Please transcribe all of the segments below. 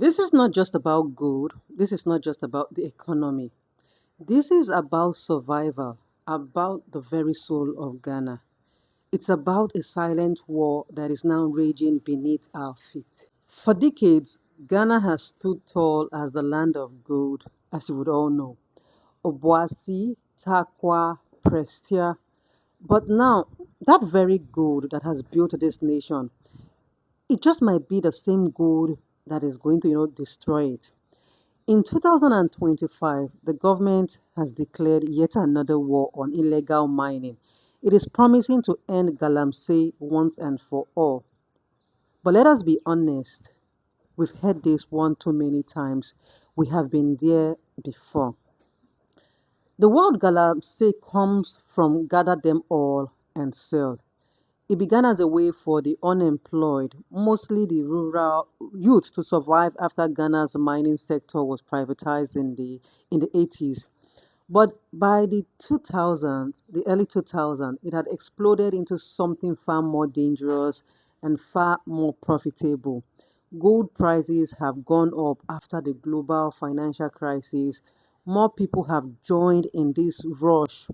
This is not just about gold. This is not just about the economy. This is about survival, about the very soul of Ghana. It's about a silent war that is now raging beneath our feet. For decades, Ghana has stood tall as the land of gold, as you would all know. Obuasi, Takwa, Prestia. But now, that very gold that has built this nation, it just might be the same gold that is going to, destroy it. In 2025, the government has declared yet another war on illegal mining. It is promising to end Galamsey once and for all. But let us be honest, we've heard this one too many times. We have been there before. The word Galamsey comes from gather them all and sell. It began as a way for the unemployed, mostly the rural youth, to survive after Ghana's mining sector was privatized in the 80s. But by the 2000s, the early 2000s, it had exploded into something far more dangerous and far more profitable. Gold prices have gone up after the global financial crisis. More people have joined in this rush.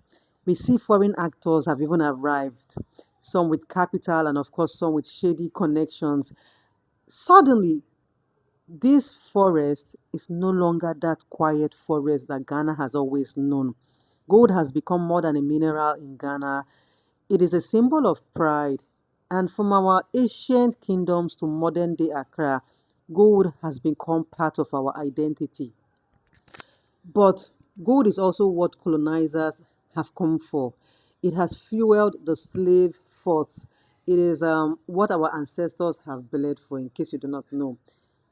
We see foreign actors have even arrived, some with capital and, of course, some with shady connections. Suddenly, this forest is no longer that quiet forest that Ghana has always known. Gold has become more than a mineral in Ghana. It is a symbol of pride. And from our ancient kingdoms to modern day Accra, gold has become part of our identity. But gold is also what colonizers have come for. It has fueled the slave forts. It is what our ancestors have bled for, in case you do not know.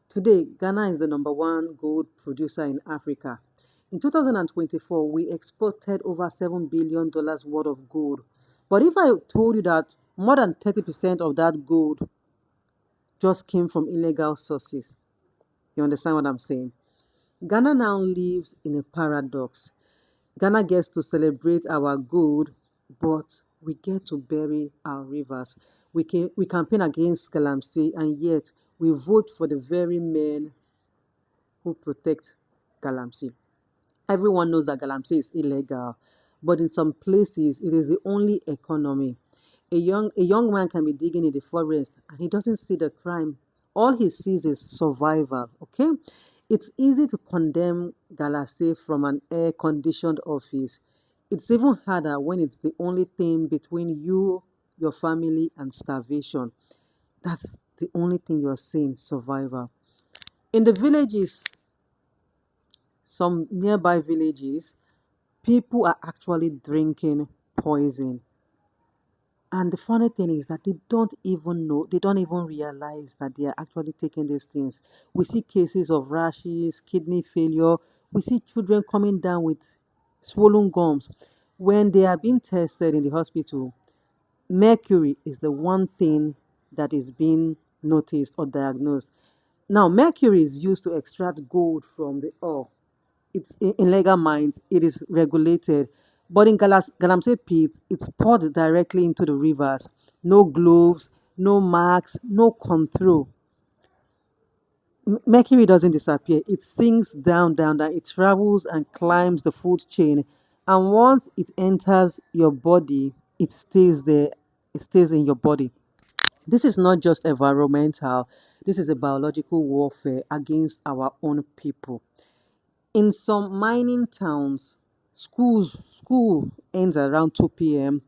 Today, Ghana is the number one gold producer in Africa. In 2024, we exported over $7 billion worth of gold. But if I told you that more than 30% of that gold just came from illegal sources, you understand what I'm saying? Ghana now lives in a paradox. Ghana gets to celebrate our gold, but we get to bury our rivers. We campaign against Galamsey, and yet we vote for the very men who protect Galamsey. Everyone knows that Galamsey is illegal, but in some places it is the only economy. A young man can be digging in the forest and he doesn't see the crime. All he sees is survival. Okay? It's easy to condemn Galamsey from an air-conditioned office. It's even harder when it's the only thing between you, your family, and starvation. That's the only thing you're seeing, survival. In the villages, some nearby villages, people are actually drinking poison. And the funny thing is that they don't even know, they don't even realize that they are actually taking these things. We see cases of rashes, kidney failure. We see children coming down with swollen gums. When they are being tested in the hospital, mercury is the one thing that is being noticed or diagnosed. Now, mercury is used to extract gold from the ore. It's in legal mines, it is regulated. But in Galamsey pits, it's poured directly into the rivers. No gloves, no marks, no control. Mercury doesn't disappear. It sinks down, down, down. It travels and climbs the food chain. And once it enters your body, it stays there. It stays in your body. This is not just environmental. This is a biological warfare against our own people. In some mining towns, school ends around 2 p.m.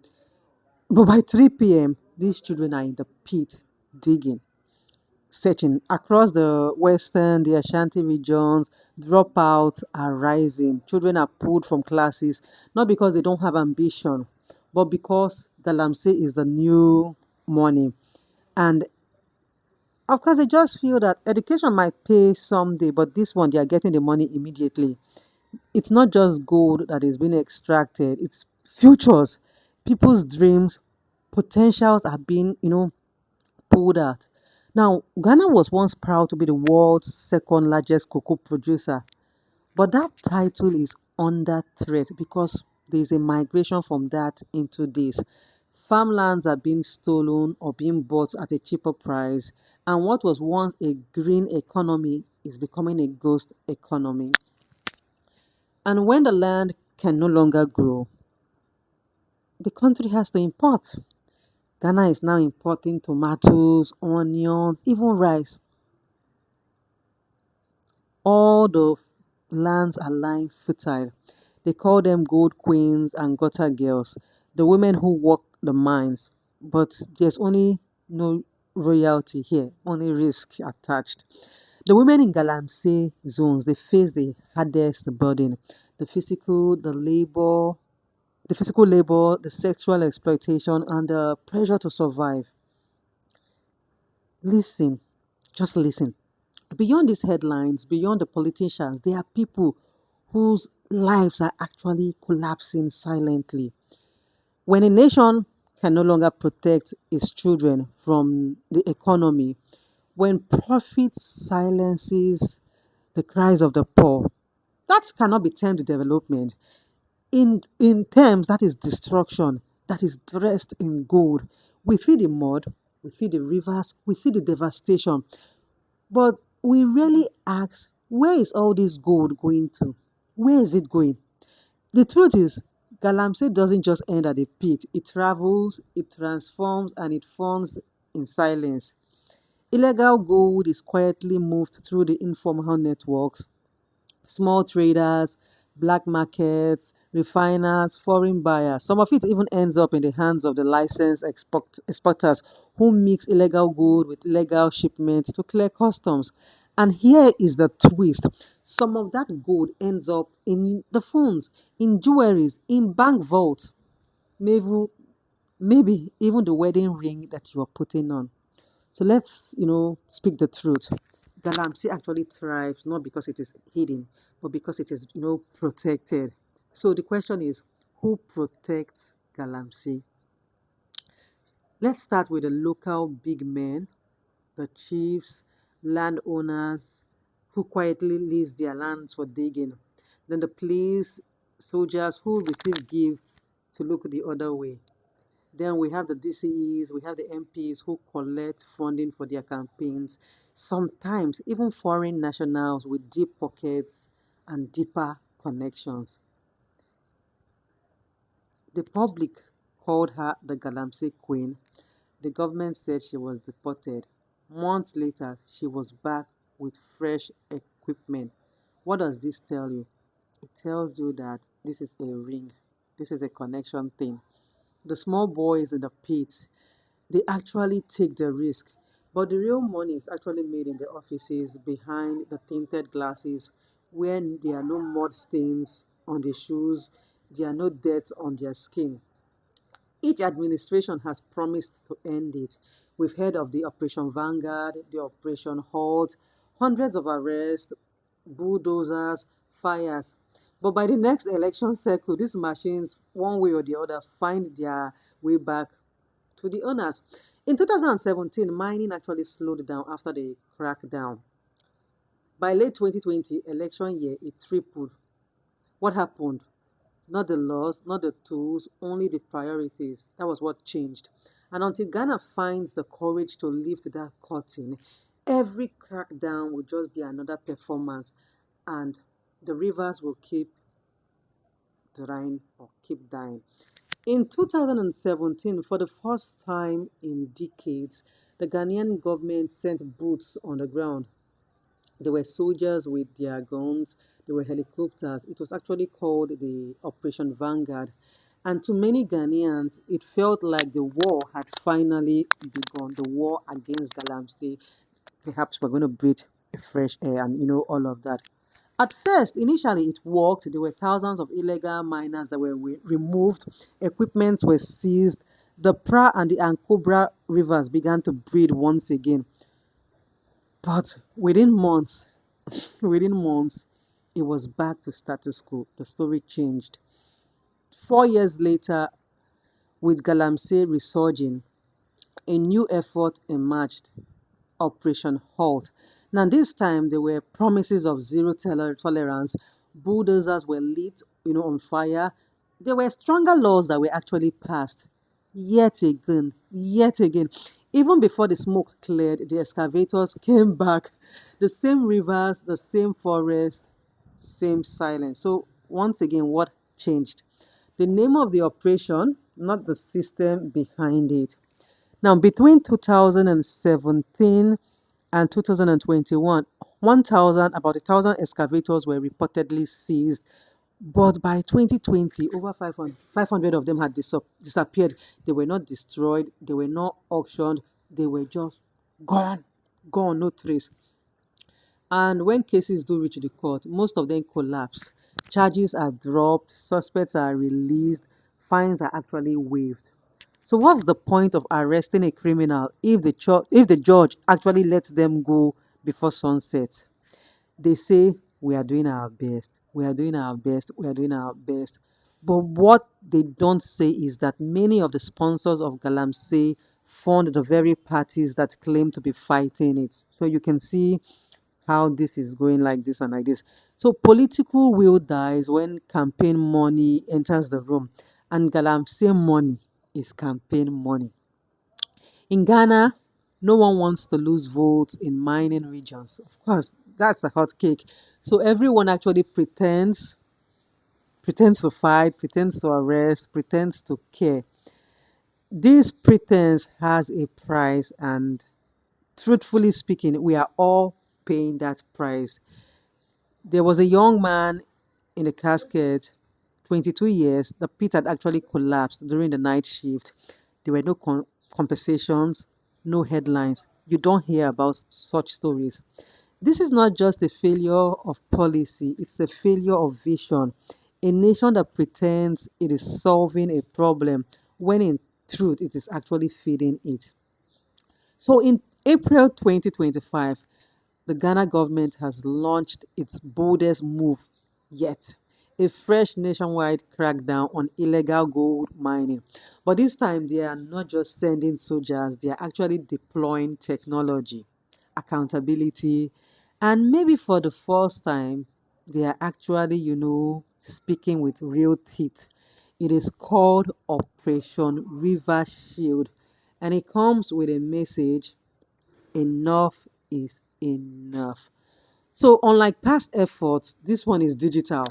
But by 3 p.m., these children are in the pit digging, searching. Across the western, the Ashanti regions, dropouts are rising. Children are pulled from classes, not because they don't have ambition, but because Galamsey is the new money. And of course, they just feel that education might pay someday, but this one, they are getting the money immediately. It's not just gold that is being extracted, it's futures, people's dreams, potentials are being, pulled out. Now, Ghana was once proud to be the world's second largest cocoa producer, but that title is under threat because there's a migration from that into this. Farmlands are being stolen or being bought at a cheaper price, and what was once a green economy is becoming a ghost economy. And when the land can no longer grow, the country has to import. Ghana is now importing tomatoes, onions, even rice. All the lands are lying fertile. They call them gold queens and gutter girls, the women who work the mines. But there's only no royalty here, only risk attached. The women in Galamsey zones, they face the hardest burden. The physical labor, the sexual exploitation, and the pressure to survive. Listen, just listen. Beyond these headlines, beyond the politicians, there are people whose lives are actually collapsing silently. When a nation can no longer protect its children from the economy, when profit silences the cries of the poor, that cannot be termed development. In terms, that is destruction, that is dressed in gold. We see the mud, we see the rivers, we see the devastation, but we rarely ask, where is all this gold going to? Where is it going? The truth is, Galamsey doesn't just end at the pit. It travels, it transforms, and it forms in silence. Illegal gold is quietly moved through the informal networks, small traders, black markets, refiners, foreign buyers. Some of it even ends up in the hands of the licensed exporters who mix illegal gold with legal shipment to clear customs. And here is the twist. Some of that gold ends up in the phones, in jewelries, in bank vaults, maybe, maybe even the wedding ring that you are putting on. So let's, speak the truth. Galamsey actually thrives not because it is hidden, but because it is, protected. So the question is, who protects Galamsey? Let's start with the local big men, the chiefs, landowners who quietly lease their lands for digging. Then the police, soldiers who receive gifts to look the other way. Then we have the DCEs, we have the MPs who collect funding for their campaigns. Sometimes even foreign nationals with deep pockets and deeper connections. The public called her the Galamsey Queen. The government said she was deported. Months later, she was back with fresh equipment. What does this tell you? It tells you that this is a ring. This is a connection thing. The small boys in the pits, they actually take the risk. But the real money is actually made in the offices behind the tinted glasses where there are no mud stains on the shoes, there are no debts on their skin. Each administration has promised to end it. We've heard of the Operation Vanguard, the Operation Halt, hundreds of arrests, bulldozers, fires. But by the next election cycle, these machines, one way or the other, find their way back to the owners. In 2017, mining actually slowed down after the crackdown. By late 2020, election year, it tripled. What happened? Not the laws, not the tools, only the priorities. That was what changed. And until Ghana finds the courage to lift that curtain, every crackdown will just be another performance, and the rivers will keep drying or keep dying. In 2017, for the first time in decades, the Ghanaian government sent boots on the ground. There were soldiers with their guns, there were helicopters. It was actually called the Operation Vanguard. And to many Ghanaians, it felt like the war had finally begun, the war against Galamsey. Perhaps we're going to breathe fresh air and, all of that. At first, initially, it worked. There were thousands of illegal miners that were removed, equipment was seized. The Pra and the Ankobra rivers began to breathe once again. But within months, it was back to status quo. The story changed. 4 years later, with Galamsey resurging, a new effort emerged, Operation Halt. Now, this time there were promises of zero tolerance. Bulldozers were lit, on fire. There were stronger laws that were actually passed. Yet again, Even before the smoke cleared, the excavators came back. The same rivers, the same forest, same silence. So, once again, what changed? The name of the operation, not the system behind it. Now, between 2017 and 2021, 1,000, about 1,000 excavators were reportedly seized. But by 2020, over 500 of them had disappeared. They were not destroyed, they were not auctioned, they were just gone, gone, no trace. And when cases do reach the court, most of them collapse. Charges are dropped, suspects are released, fines are actually waived. So what's the point of arresting a criminal if the judge actually lets them go before sunset? They say we are doing our best, we are doing our best, we are doing our best. But what they don't say is that many of the sponsors of Galamsey fund the very parties that claim to be fighting it. So you can see how this is going like this and like this. So political will dies when campaign money enters the room, and Galamsey money is campaign money. In Ghana, no one wants to lose votes in mining regions. Of course, that's a hot cake. So everyone actually pretends to fight, pretends to arrest, pretends to care. This pretense has a price, and truthfully speaking, we are all paying that price. There was a young man in a casket, 22 years. The pit had actually collapsed during the night shift. There were no compensations, no headlines. You don't hear about such stories. This is not just a failure of policy, it's a failure of vision. A nation that pretends it is solving a problem when in truth it is actually feeding it. So in April 2025, the Ghana government has launched its boldest move yet, a fresh nationwide crackdown on illegal gold mining. But this time, they are not just sending soldiers, they are actually deploying technology, accountability, and maybe for the first time, they are actually, speaking with real teeth. It is called Operation River Shield, and it comes with a message: enough is enough. So, unlike past efforts, this one is digital.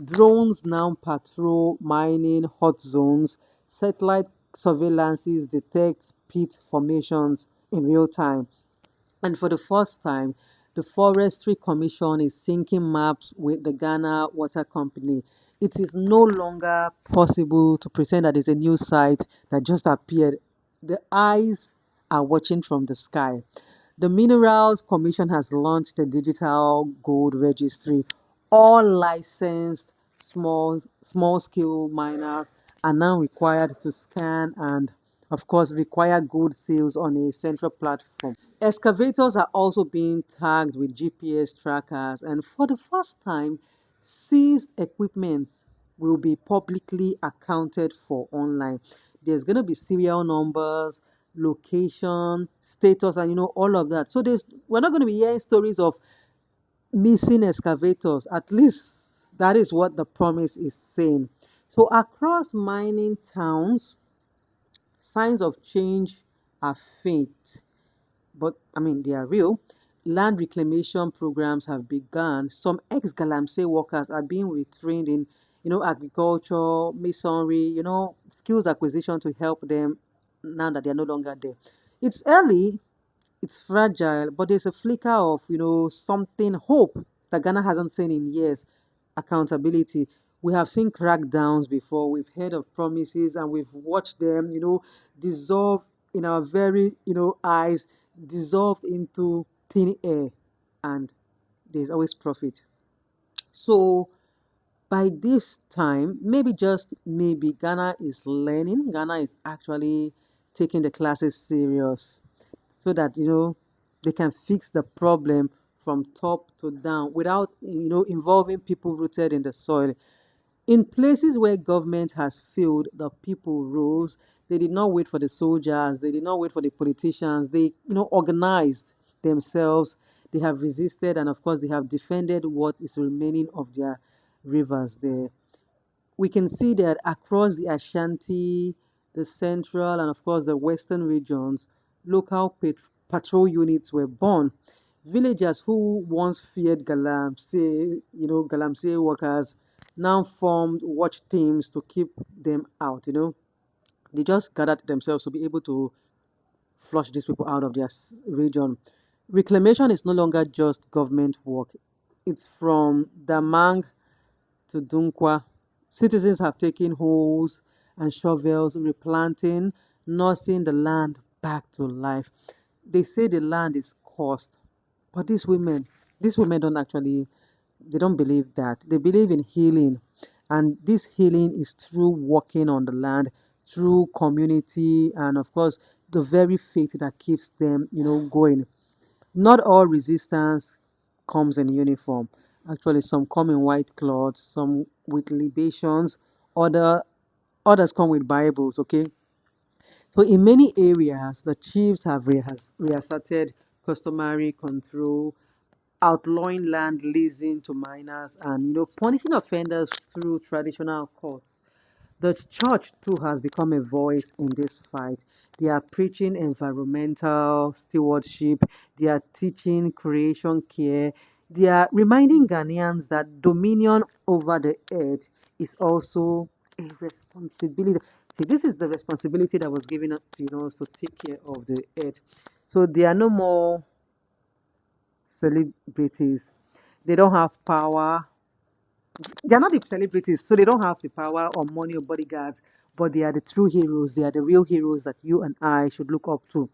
Drones now patrol mining hot zones. Satellite surveillances detect pit formations in real time. And for the first time, the Forestry Commission is syncing maps with the Ghana Water Company. It is no longer possible to pretend that there's a new site that just appeared. The eyes are watching from the sky. The Minerals Commission has launched a digital gold registry. All licensed small scale miners are now required to scan and, of course, require gold sales on a central platform. Excavators are also being tagged with GPS trackers, and for the first time, seized equipments will be publicly accounted for online. There's going to be serial numbers, location, status, and all of that. So we're not going to be hearing stories of missing excavators. At least that is what the promise is saying. So across mining towns, signs of change are faint, but I mean they are real. Land reclamation programs have begun. Some ex-Galamsey workers are being retrained in, agriculture, masonry, skills acquisition to help them now that they are no longer there. It's early, it's fragile, but there's a flicker of, something, hope that Ghana hasn't seen in years. Accountability. We have seen crackdowns before, we've heard of promises, and we've watched them, dissolve in our very, eyes, dissolved into thin air, and there's always profit. So by this time, maybe just maybe, Ghana is learning. Ghana is actually taking the classes serious so that they can fix the problem from top to down without involving people rooted in the soil. In places where government has failed, the people rose. They did not wait for the soldiers, they did not wait for the politicians. They organized themselves. They have resisted, and of course they have defended what is remaining of their rivers there. We can see that across the Ashanti, the central, and of course the western regions, Local patrol units were born. Villagers who once feared Galamsey, Galamsey workers, now formed watch teams to keep them out. They just gathered themselves to be able to flush these people out of their region. Reclamation is no longer just government work. It's from Damang to Dunkwa. Citizens have taken hoes and shovels, replanting, nursing the land back to life. They say the land is cursed, but these women don't actually, they don't believe that. They believe in healing, and this healing is through working on the land, through community, and of course, the very faith that keeps them, going. Not all resistance comes in uniform. Actually, some come in white cloths, some with libations, other others come with Bibles. Okay, so in many areas, the chiefs have reasserted customary control, outlawing land leasing to miners, and punishing offenders through traditional courts. The church too has become a voice in this fight. They are preaching environmental stewardship, they are teaching creation care, they are reminding Ghanaians that dominion over the earth is also a responsibility. See, this is the responsibility that was given to to take care of the earth. So they are no more celebrities. They don't have power. They are not the celebrities, so they don't have the power or money or bodyguards, but they are the true heroes. They are the real heroes that you and I should look up to.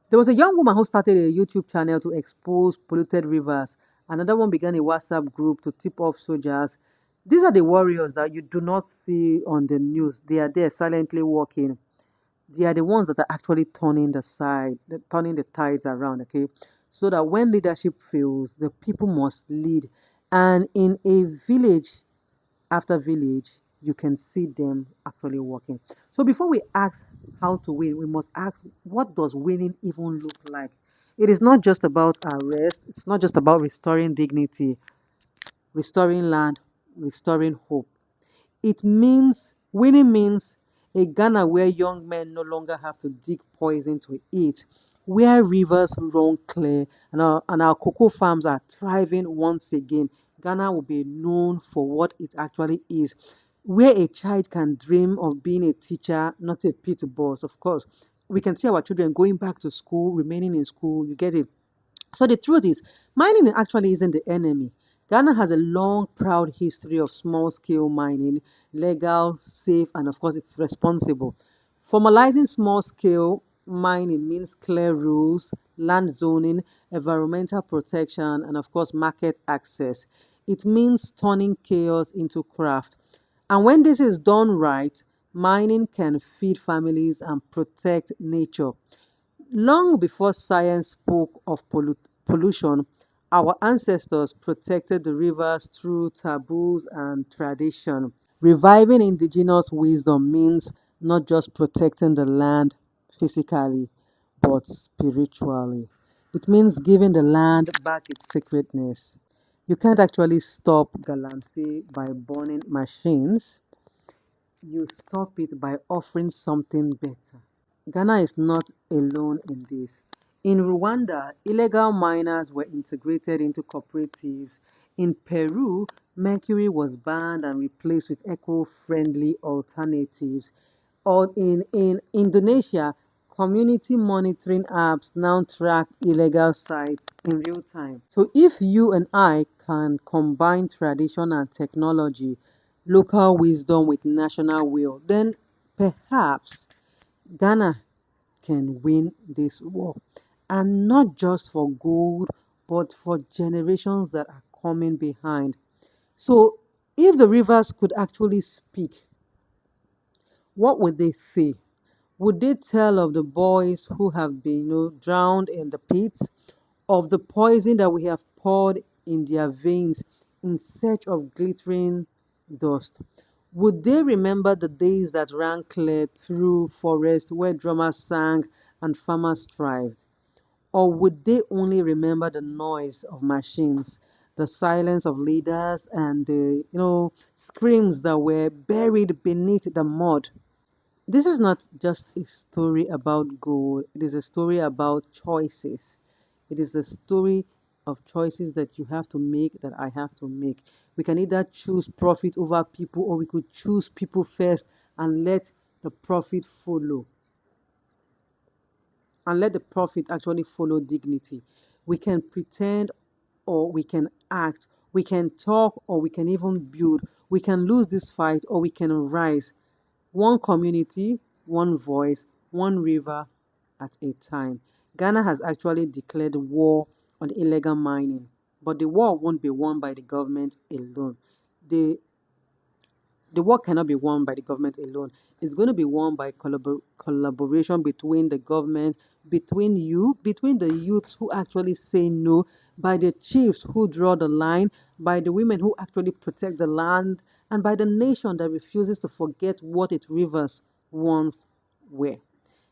There was a young woman who started a YouTube channel to expose polluted rivers. Another one began a WhatsApp group to tip off soldiers. These are the warriors that you do not see on the news. They are there silently working. They are the ones that are actually turning the tides around, okay? So that when leadership fails, the people must lead. And in a village after village, you can see them actually working. So before we ask how to win, we must ask, what does winning even look like? It is not just about arrest, it's not just about restoring dignity, restoring land, restoring hope. It means winning means a Ghana where young men no longer have to dig poison to eat, where rivers run clear and our cocoa farms are thriving once again. Ghana will be known for what it actually is, where a child can dream of being a teacher, not a pit boss. Of course, we can see our children going back to school, remaining in school. You get it? So the truth is, mining actually isn't the enemy. Ghana has a long, proud history of small scale mining, legal, safe, and of course, it's responsible. Formalizing small scale mining means clear rules, land zoning, environmental protection, and of course, market access. It means turning chaos into craft. And when this is done right, mining can feed families and protect nature. Long before science spoke of pollution, our ancestors protected the rivers through taboos and tradition. Reviving indigenous wisdom means not just protecting the land physically, but spiritually. It means giving the land back its sacredness. You can't actually stop Galamsey by burning machines. You stop it by offering something better. Ghana is not alone in this. In Rwanda, illegal miners were integrated into cooperatives. In Peru, mercury was banned and replaced with eco friendly alternatives. Or in Indonesia, community monitoring apps now track illegal sites in real time. So, if you and I can combine tradition and technology, local wisdom with national will, then perhaps Ghana can win this war. And not just for gold, but for generations that are coming behind. So, if the rivers could actually speak, what would they say? Would they tell of the boys who have been drowned in the pits, of the poison that we have poured in their veins in search of glittering dust? Would they remember the days that ran clear through forests where drummers sang and farmers thrived? Or would they only remember the noise of machines, the silence of leaders, and the screams that were buried beneath the mud? This is not just a story about gold, it is a story about choices. It is a story of choices that you have to make, that I have to make. We can either choose profit over people, or we could choose people first and let the profit follow. And let the profit actually follow dignity. We can pretend or we can act. We can talk or we can even build. We can lose this fight or we can rise. One community, one voice, one river at a time. Ghana has actually declared war on illegal mining, but the war won't be won by the government alone. The the war cannot be won by the government alone. It's going to be won by collaboration between the government, between you, between the youths who actually say no, by the chiefs who draw the line, by the women who actually protect the land, and by the nation that refuses to forget what its rivers once were.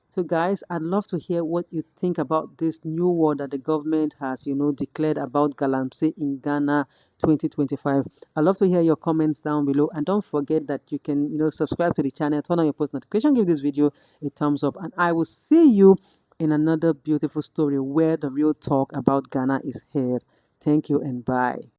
So, guys, I'd love to hear what you think about this new war that the government has, declared about Galamsey in Ghana 2025. I'd love to hear your comments down below. And don't forget that you can, subscribe to the channel, turn on your post notification, give this video a thumbs up. And I will see you in another beautiful story where the real talk about Ghana is heard. Thank you and bye.